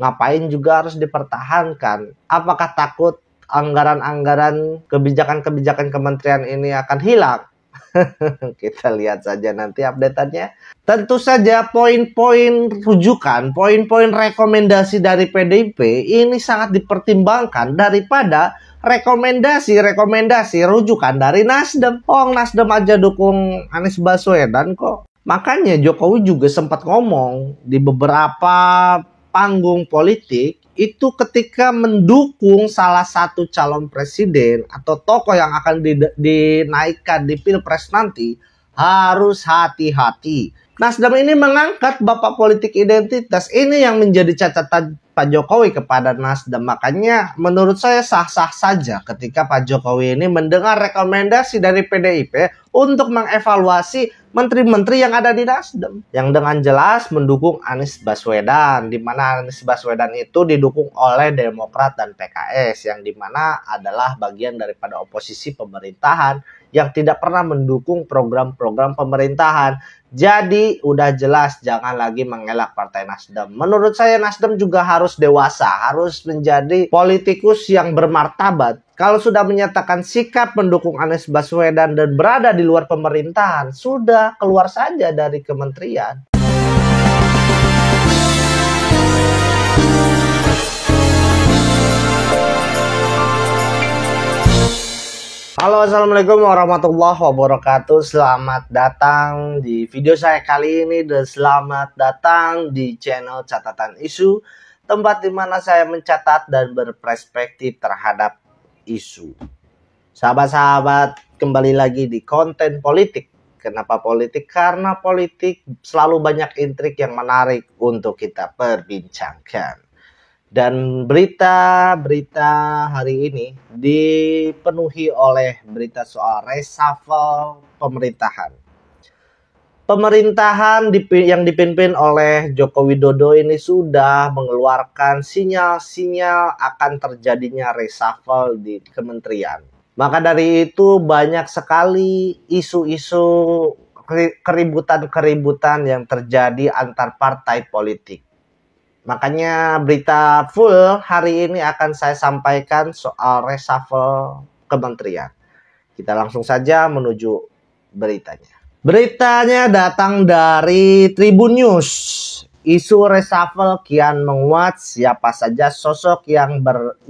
Ngapain juga harus dipertahankan? Apakah takut anggaran-anggaran kebijakan-kebijakan kementerian ini akan hilang? Kita lihat saja nanti update-annya. Tentu saja poin-poin rujukan, poin-poin rekomendasi dari PDIP ini sangat dipertimbangkan daripada rekomendasi rujukan dari Nasdem. Oh, Nasdem aja dukung Anies Baswedan kok. Makanya Jokowi juga sempat ngomong di beberapa panggung politik itu ketika mendukung salah satu calon presiden atau tokoh yang akan dinaikkan di Pilpres nanti harus hati-hati. Nasdem ini mengangkat bapak politik identitas. Ini yang menjadi catatan Pak Jokowi kepada Nasdem. Makanya menurut saya sah-sah saja ketika Pak Jokowi ini mendengar rekomendasi dari PDIP untuk mengevaluasi menteri-menteri yang ada di Nasdem. Yang dengan jelas mendukung Anies Baswedan. Di mana Anies Baswedan itu didukung oleh Demokrat dan PKS. Yang dimana adalah bagian daripada oposisi pemerintahan yang tidak pernah mendukung program-program pemerintahan. Jadi udah jelas jangan lagi mengelak Partai Nasdem. Menurut saya Nasdem juga harus dewasa, harus menjadi politikus yang bermartabat. Kalau sudah menyatakan sikap mendukung Anies Baswedan dan berada di luar pemerintahan, sudah keluar saja dari kementerian. Halo, assalamualaikum warahmatullahi wabarakatuh. Selamat datang di video saya kali ini dan selamat datang di channel Catatan Isu, tempat di mana saya mencatat dan berperspektif terhadap isu. Sahabat-sahabat, kembali lagi di konten politik. Kenapa politik? Karena politik selalu banyak intrik yang menarik untuk kita perbincangkan. Dan berita-berita hari ini dipenuhi oleh berita soal reshuffle pemerintahan. Pemerintahan yang dipimpin oleh Joko Widodo ini sudah mengeluarkan sinyal-sinyal akan terjadinya reshuffle di kementerian. Maka dari itu banyak sekali isu-isu keributan-keributan yang terjadi antar partai politik. Makanya berita full hari ini akan saya sampaikan soal reshuffle kementerian. Kita langsung saja menuju beritanya. Beritanya datang dari Tribun News. Isu reshuffle kian menguat, siapa saja sosok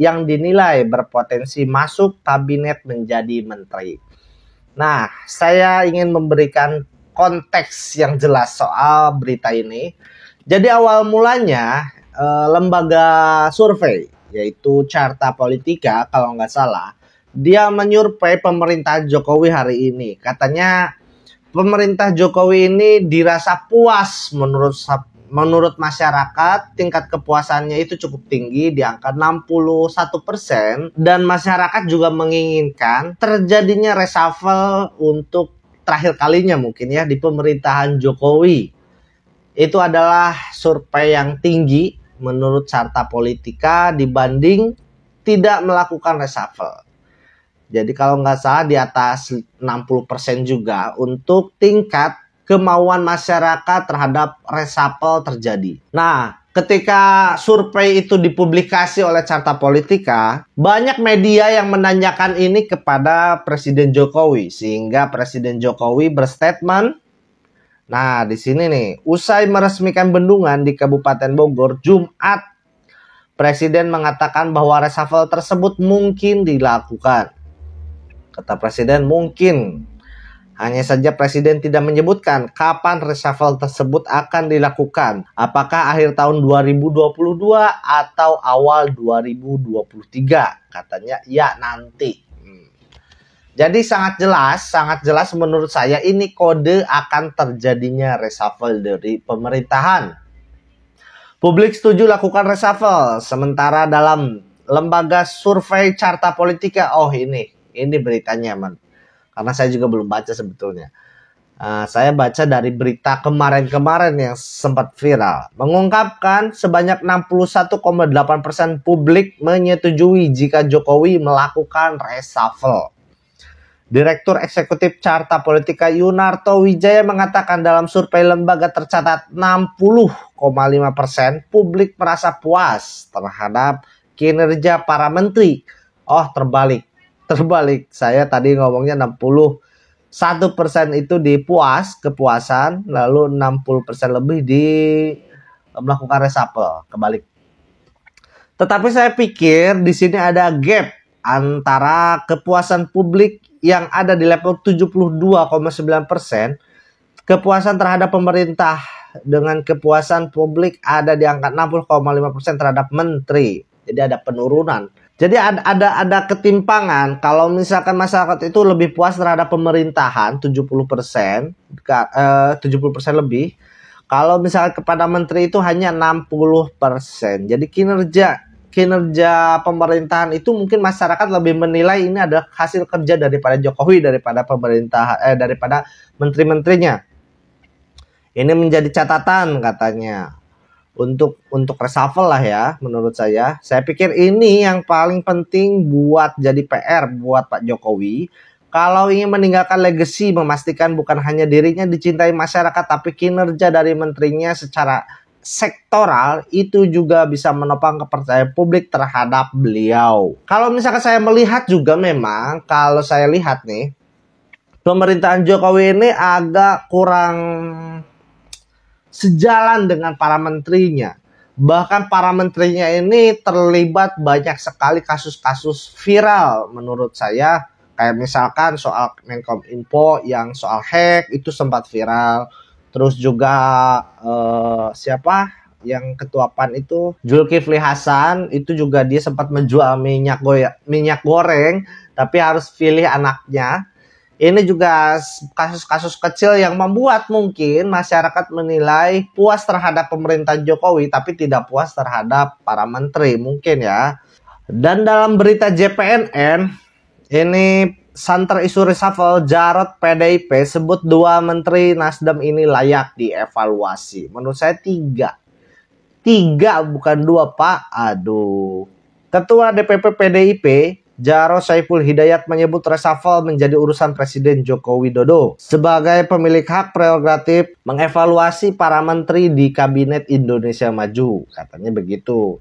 yang dinilai berpotensi masuk kabinet menjadi menteri. Nah, saya ingin memberikan konteks yang jelas soal berita ini. Jadi awal mulanya lembaga survei yaitu Carta Politika kalau nggak salah, dia menyurvei pemerintah Jokowi hari ini. Katanya pemerintah Jokowi ini dirasa puas menurut masyarakat, tingkat kepuasannya itu cukup tinggi di angka 61% dan masyarakat juga menginginkan terjadinya reshuffle untuk terakhir kalinya mungkin ya di pemerintahan Jokowi. Itu adalah survei yang tinggi menurut Carta Politika dibanding tidak melakukan reshuffle. Jadi kalau nggak salah di atas 60% juga untuk tingkat kemauan masyarakat terhadap reshuffle terjadi. Nah, ketika survei itu dipublikasi oleh Carta Politika, banyak media yang menanyakan ini kepada Presiden Jokowi. Sehingga Presiden Jokowi berstatement, nah, di sini nih, usai meresmikan bendungan di Kabupaten Bogor Jumat, Presiden mengatakan bahwa reshuffle tersebut mungkin dilakukan. Kata Presiden mungkin. Hanya saja Presiden tidak menyebutkan kapan reshuffle tersebut akan dilakukan. Apakah akhir tahun 2022 atau awal 2023? Katanya ya nanti. Jadi sangat jelas menurut saya ini kode akan terjadinya reshuffle dari pemerintahan. Publik setuju lakukan reshuffle, sementara dalam lembaga survei Carta Politika, ini beritanya karena saya juga belum baca sebetulnya. Saya baca dari berita kemarin-kemarin yang sempat viral. Mengungkapkan sebanyak 61,8% publik menyetujui jika Jokowi melakukan reshuffle. Direktur Eksekutif Carta Politika Yunarto Wijaya mengatakan dalam survei lembaga tercatat 60,5% publik merasa puas terhadap kinerja para menteri. Oh, terbalik. Saya tadi ngomongnya 61% itu kepuasan, lalu 60% lebih di melakukan reshuffle, kebalik. Tetapi saya pikir di sini ada gap antara kepuasan publik yang ada di level 72,9%, kepuasan terhadap pemerintah dengan kepuasan publik ada di angka 60,5% terhadap menteri. Jadi ada penurunan. Jadi ada ketimpangan. Kalau misalkan masyarakat itu lebih puas terhadap pemerintahan 70%, 70% lebih. Kalau misalkan kepada menteri itu hanya 60%. Jadi kinerja pemerintahan itu mungkin masyarakat lebih menilai ini adalah hasil kerja daripada Jokowi, daripada daripada menteri-menterinya. Ini menjadi catatan katanya untuk reshuffle lah ya, menurut saya. Saya pikir ini yang paling penting buat jadi PR buat Pak Jokowi. Kalau ingin meninggalkan legacy, memastikan bukan hanya dirinya dicintai masyarakat, tapi kinerja dari menterinya secara sektoral itu juga bisa menopang kepercayaan publik terhadap beliau. Kalau misalkan saya melihat juga memang, kalau saya lihat nih, pemerintahan Jokowi ini agak kurang sejalan dengan para menterinya. Bahkan para menterinya ini terlibat banyak sekali kasus-kasus viral menurut saya. Kayak misalkan soal Menkominfo yang soal hack itu sempat viral. Terus juga siapa yang ketua PAN itu, Zulkifli Hasan, itu juga dia sempat menjual minyak goreng tapi harus pilih anaknya. Ini juga kasus-kasus kecil yang membuat mungkin masyarakat menilai puas terhadap pemerintahan Jokowi tapi tidak puas terhadap para menteri mungkin ya. Dan dalam berita JPNN ini santer isu reshuffle, Jarod PDIP sebut 2 menteri Nasdem ini layak dievaluasi. Menurut saya 3 bukan 2 Pak. Aduh. Ketua DPP PDIP Jarod Saiful Hidayat menyebut reshuffle menjadi urusan Presiden Joko Widodo sebagai pemilik hak prerogatif mengevaluasi para menteri di Kabinet Indonesia Maju. Katanya begitu.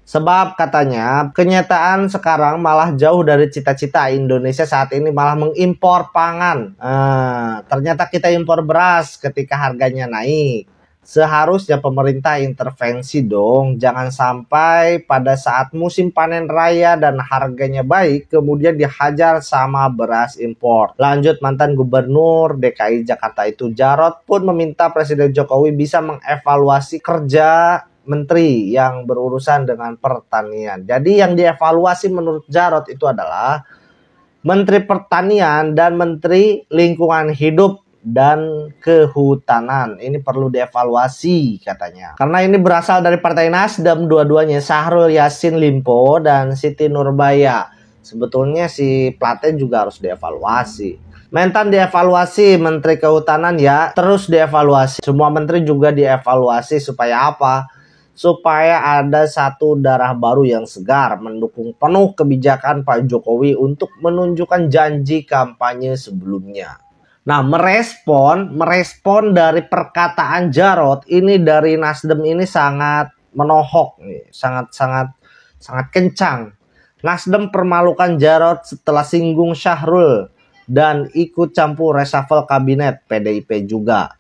Sebab katanya kenyataan sekarang malah jauh dari cita-cita. Indonesia saat ini malah mengimpor pangan. Ternyata kita impor beras ketika harganya naik. Seharusnya pemerintah intervensi dong. Jangan sampai pada saat musim panen raya dan harganya baik kemudian dihajar sama beras impor. Lanjut, mantan Gubernur DKI Jakarta itu Jarod pun meminta Presiden Jokowi bisa mengevaluasi kerja menteri yang berurusan dengan pertanian. Jadi yang dievaluasi menurut Jarod itu adalah Menteri Pertanian dan Menteri Lingkungan Hidup dan Kehutanan. Ini perlu dievaluasi katanya. Karena ini berasal dari Partai Nasdem dua-duanya, Syahrul Yassin Limpo dan Siti Nurbaya. Sebetulnya si Platen juga harus dievaluasi. Mentan dievaluasi, Menteri Kehutanan ya terus dievaluasi. Semua menteri juga dievaluasi supaya apa? Supaya ada satu darah baru yang segar mendukung penuh kebijakan Pak Jokowi untuk menunjukkan janji kampanye sebelumnya. Nah, merespon dari perkataan Jarod ini dari Nasdem ini sangat menohok nih, sangat kencang. Nasdem permalukan Jarod setelah singgung Syahrul dan ikut campur reshuffle kabinet PDIP juga.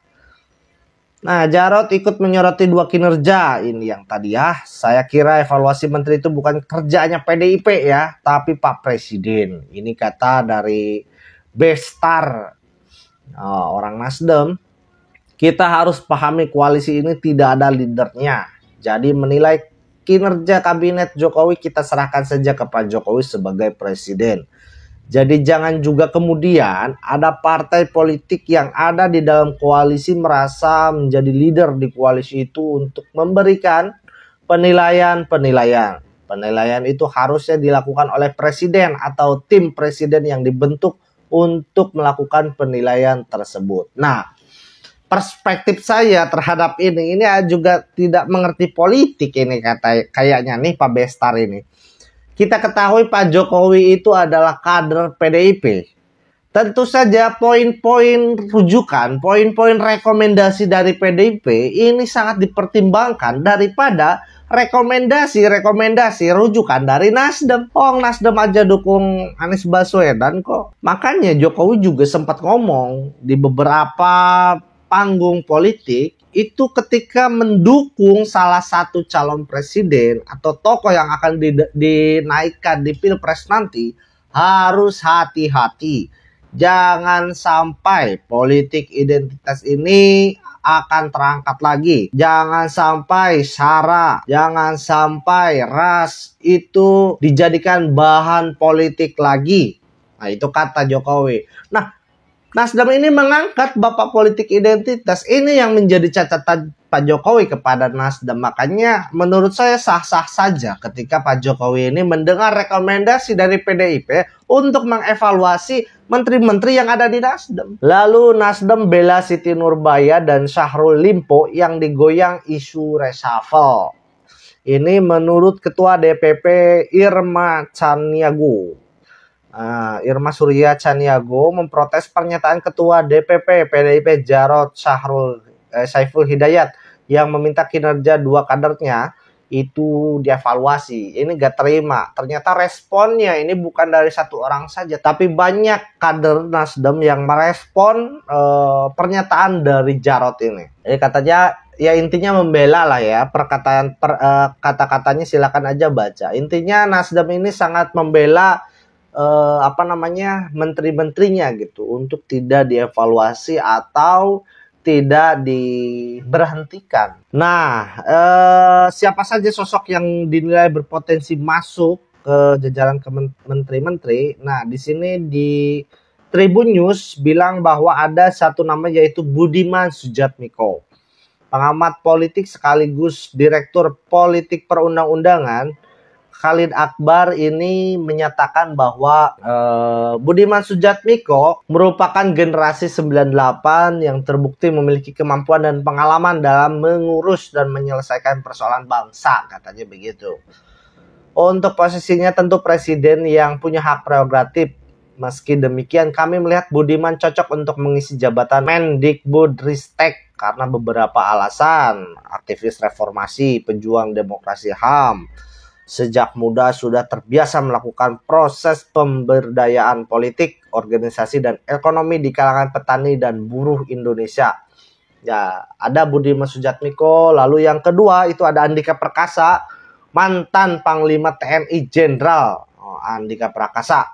Nah, Jarod ikut menyoroti 2 kinerja ini yang tadi ya. Saya kira evaluasi menteri itu bukan kerjanya PDIP ya, tapi Pak Presiden. Ini kata dari Bestar, orang Nasdem. Kita harus pahami koalisi ini tidak ada leadernya. Jadi menilai kinerja kabinet Jokowi kita serahkan saja ke Pak Jokowi sebagai presiden. Jadi jangan juga kemudian ada partai politik yang ada di dalam koalisi merasa menjadi leader di koalisi itu untuk memberikan penilaian. Penilaian itu harusnya dilakukan oleh presiden atau tim presiden yang dibentuk untuk melakukan penilaian tersebut. Nah, perspektif saya terhadap ini juga tidak mengerti politik ini kayaknya nih Pak Bestar ini. Kita ketahui Pak Jokowi itu adalah kader PDIP. Tentu saja poin-poin rujukan, poin-poin rekomendasi dari PDIP ini sangat dipertimbangkan daripada rekomendasi rujukan dari Nasdem. Oh, Nasdem aja dukung Anies Baswedan kok. Makanya Jokowi juga sempat ngomong di beberapa panggung politik itu ketika mendukung salah satu calon presiden atau tokoh yang akan dinaikkan di Pilpres nanti harus hati-hati. Jangan sampai politik identitas ini akan terangkat lagi. Jangan sampai SARA, jangan sampai ras itu dijadikan bahan politik lagi. Nah, itu kata Jokowi. Nah, Nasdem ini mengangkat bapak politik identitas. Ini yang menjadi catatan Pak Jokowi kepada Nasdem. Makanya menurut saya sah-sah saja ketika Pak Jokowi ini mendengar rekomendasi dari PDIP untuk mengevaluasi menteri-menteri yang ada di Nasdem. Lalu Nasdem bela Siti Nurbaya dan Syahrul Limpo yang digoyang isu reshuffle. Ini menurut Ketua DPP Irma Caniago. Irma Surya Caniago memprotes pernyataan Ketua DPP PDIP Jarod Saiful Hidayat yang meminta kinerja dua kadernya itu dievaluasi. Ini gak terima. Ternyata responnya ini bukan dari satu orang saja, tapi banyak kader Nasdem yang merespon pernyataan dari Jarod ini. Jadi katanya ya intinya membela lah ya, perkataan kata-katanya silakan aja baca. Intinya Nasdem ini sangat membela menteri-menterinya gitu untuk tidak dievaluasi atau tidak diberhentikan. Nah, siapa saja sosok yang dinilai berpotensi masuk ke jajaran menteri-menteri? Nah, di sini di Tribun News bilang bahwa ada satu nama yaitu Budiman Sujatmiko, pengamat politik sekaligus direktur politik perundang-undangan. Khalid Akbar ini menyatakan bahwa Budiman Sujatmiko merupakan generasi 98 yang terbukti memiliki kemampuan dan pengalaman dalam mengurus dan menyelesaikan persoalan bangsa, katanya begitu. Untuk posisinya tentu presiden yang punya hak prerogatif. Meski demikian kami melihat Budiman cocok untuk mengisi jabatan Mendikbudristek karena beberapa alasan. Aktivis reformasi, pejuang demokrasi HAM. Sejak muda sudah terbiasa melakukan proses pemberdayaan politik, organisasi, dan ekonomi di kalangan petani dan buruh Indonesia. Ya, ada Budiman Sujatmiko. Lalu yang kedua itu ada Andika Perkasa, mantan Panglima TNI Jenderal Andika Perkasa.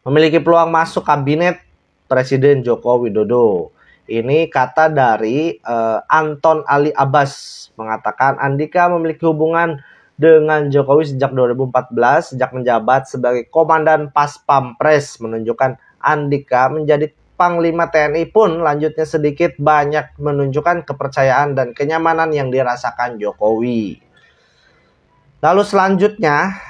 Memiliki peluang masuk kabinet Presiden Joko Widodo. Ini kata dari Anton Ali Abbas, mengatakan Andika memiliki hubungan dengan Jokowi sejak 2014, sejak menjabat sebagai Komandan Pas Pampres, menunjukkan Andika menjadi Panglima TNI pun lanjutnya sedikit banyak menunjukkan kepercayaan dan kenyamanan yang dirasakan Jokowi. Lalu selanjutnya,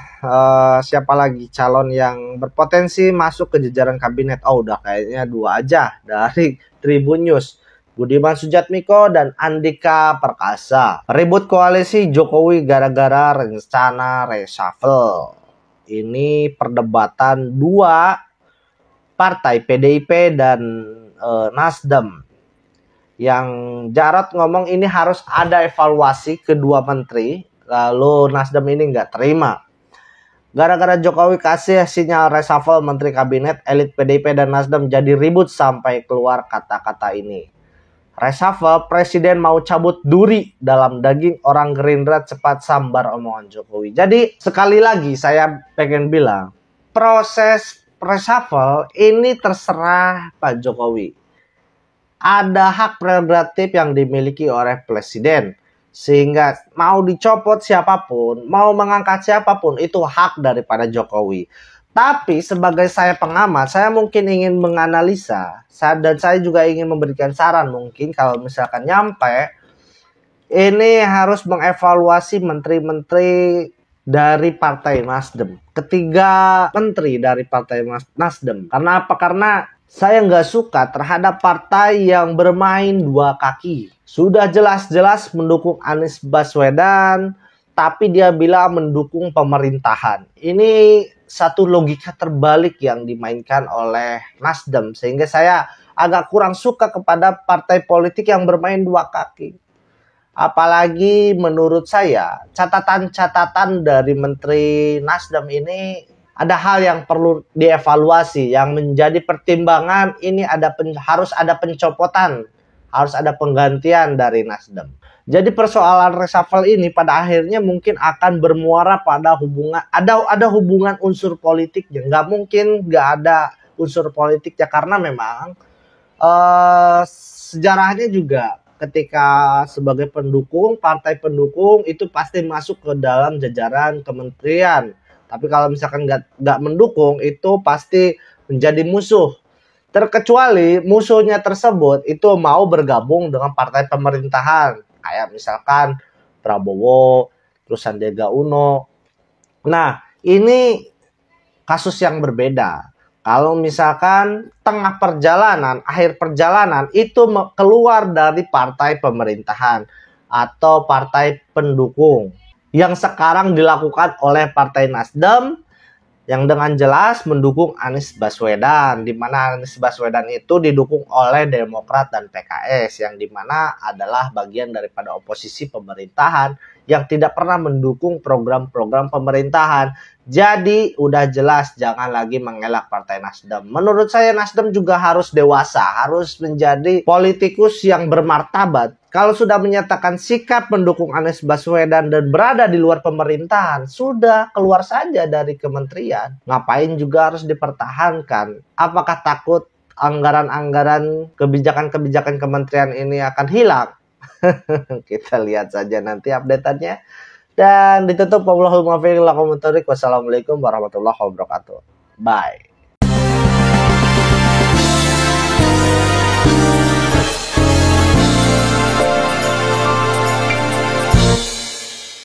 siapa lagi calon yang berpotensi masuk ke jajaran kabinet? Oh, udah kayaknya dua aja dari Tribun News. Budiman Sujatmiko dan Andika Perkasa. Ribut koalisi Jokowi gara-gara rencana reshuffle. Ini perdebatan dua partai PDIP dan Nasdem. Yang Jarod ngomong ini harus ada evaluasi kedua menteri. Lalu Nasdem ini nggak terima. Gara-gara Jokowi kasih sinyal reshuffle menteri kabinet, elit PDIP dan Nasdem jadi ribut sampai keluar kata-kata ini. Reshuffle, presiden mau cabut duri dalam daging orang Gerindra cepat sambar omongan Jokowi. Jadi sekali lagi saya pengen bilang, proses reshuffle ini terserah Pak Jokowi. Ada hak prerogatif yang dimiliki oleh presiden. Sehingga mau dicopot siapapun, mau mengangkat siapapun, itu hak daripada Jokowi. Tapi sebagai saya pengamat, saya mungkin ingin menganalisa, dan saya juga ingin memberikan saran mungkin kalau misalkan nyampe, ini harus mengevaluasi menteri-menteri dari Partai Nasdem. Ketiga menteri dari Partai Nasdem. Karena apa? Karena saya nggak suka terhadap partai yang bermain dua kaki. Sudah jelas-jelas mendukung Anies Baswedan, tapi dia bilang mendukung pemerintahan. Ini satu logika terbalik yang dimainkan oleh Nasdem, sehingga saya agak kurang suka kepada partai politik yang bermain dua kaki. Apalagi menurut saya, catatan-catatan dari Menteri Nasdem ini ada hal yang perlu dievaluasi, yang menjadi pertimbangan ini harus ada pencopotan, harus ada penggantian dari Nasdem. Jadi persoalan reshuffle ini pada akhirnya mungkin akan bermuara pada ada hubungan unsur politiknya. Nggak mungkin nggak ada unsur politiknya, karena memang sejarahnya juga ketika sebagai pendukung, partai pendukung itu pasti masuk ke dalam jajaran kementerian. Tapi kalau misalkan nggak mendukung, itu pasti menjadi musuh. Terkecuali musuhnya tersebut itu mau bergabung dengan partai pemerintahan. Kayak misalkan Prabowo, terus Sandiaga Uno. Nah, ini kasus yang berbeda. Kalau misalkan tengah perjalanan, akhir perjalanan itu keluar dari partai pemerintahan atau partai pendukung yang sekarang dilakukan oleh Partai Nasdem yang dengan jelas mendukung Anies Baswedan, di mana Anies Baswedan itu didukung oleh Demokrat dan PKS, yang dimana adalah bagian daripada oposisi pemerintahan yang tidak pernah mendukung program-program pemerintahan. Jadi udah jelas jangan lagi mengelak Partai Nasdem. Menurut saya Nasdem juga harus dewasa, harus menjadi politikus yang bermartabat. Kalau sudah menyatakan sikap mendukung Anies Baswedan dan berada di luar pemerintahan, sudah keluar saja dari kementerian. Ngapain juga harus dipertahankan? Apakah takut anggaran-anggaran kebijakan-kebijakan kementerian ini akan hilang? Kita lihat saja nanti update-annya. Dan ditutup. Wassalamualaikum warahmatullahi wabarakatuh. Bye.